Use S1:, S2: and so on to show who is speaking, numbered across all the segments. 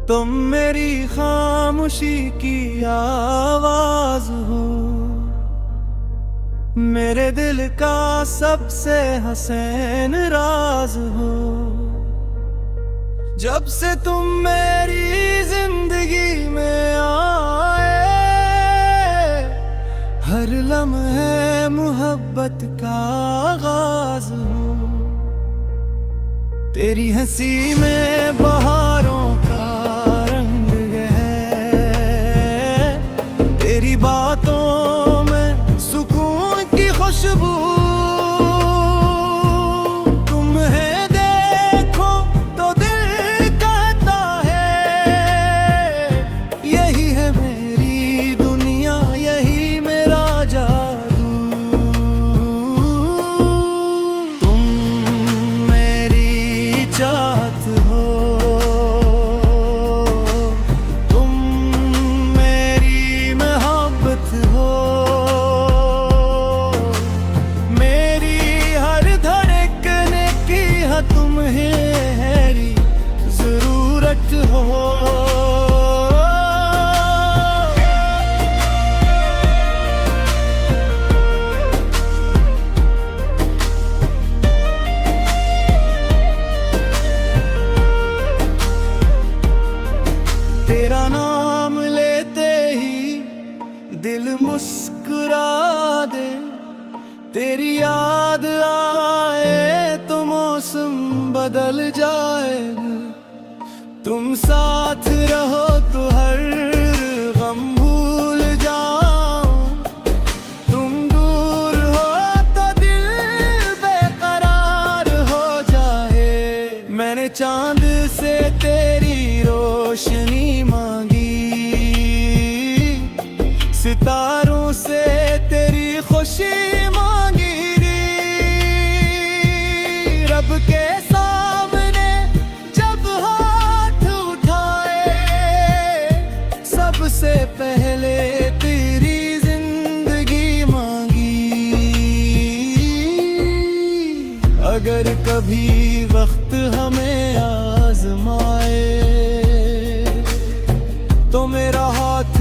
S1: तुम मेरी खामोशी की आवाज हो, मेरे दिल का सबसे हसीन राज हो। जब से तुम मेरी जिंदगी में आए, हर लम्हे मोहब्बत का आगाज हो। तेरी हंसी में बहारों का रंग है, तेरी बातों में सुकून की खुशबू। तुम्हें देखो तो दिल कहता है, यही है मेरी दुनिया, यही मेरा जादू। तुम मेरी चाहत हो, तुम मेरी मोहब्बत हो, मेरी हर धड़कने की है तुम्हारी जरूरत हो। तेरा नाम लेते ही दिल मुस्कुरा दे, तेरी याद आए तो मौसम बदल जाएगा। तुम साथ रहो तो हर गम भूल जाओ, तुम दूर हो तो दिल बेकरार हो जाए। मैंने चांद से तेरी रोशनी मांगी, सितारों से तेरी खुशी मांगी। रब के सामने जब हाथ उठाए, सबसे पहले तेरी जिंदगी मांगी। अगर कभी वक्त हमें आजमाए, तो मेरा हाथ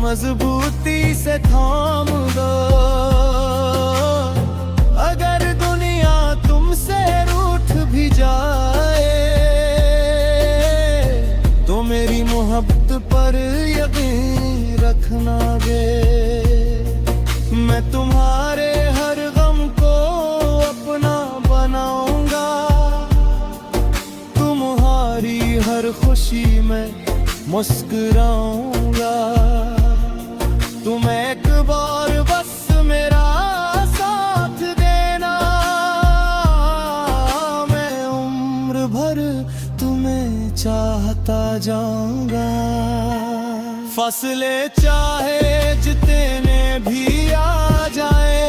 S1: मजबूती से थाम दो। अगर दुनिया तुमसे रूठ भी जाए, तो मेरी मोहब्बत पर यकीन रखना गे। मैं तुम्हारे हर गम को अपना बनाऊंगा, तुम्हारी हर खुशी में मुस्कुराऊंगा। तुम एक बार बस मेरा साथ देना, मैं उम्र भर तुम्हें चाहता जाऊंगा। फासले चाहे जितने भी आ जाए,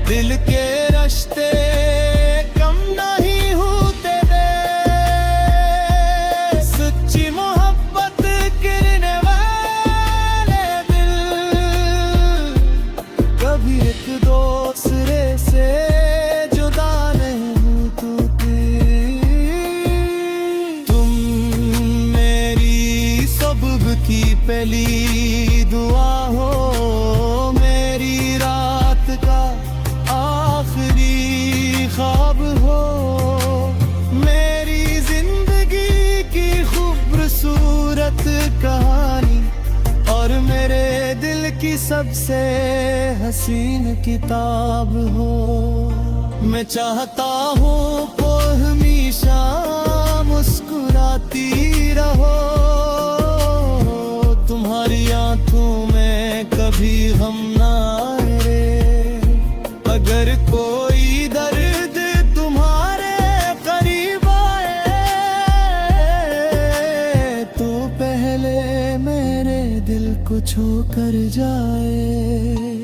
S1: दिल के रिश्ते कम नहीं होते दे। सच्ची मोहब्बत गिरने वाले दिल कभी एक दूसरे से जुदा नहीं होते। तुम मेरी सुबह की पहली दुआ हो, मेरी रात का आखिरी ख्वाब हो, मेरी जिंदगी की खूबसूरत कहानी, और मेरे दिल की सबसे हसीन किताब हो। मैं चाहता हूँ वो हमेशा मुस्कुराती रहो, तुम्हारी आंखों में कभी गम ना आए। अगर कोई दर्द तुम्हारे करीब आए, तो पहले मेरे दिल को छू कर जाए।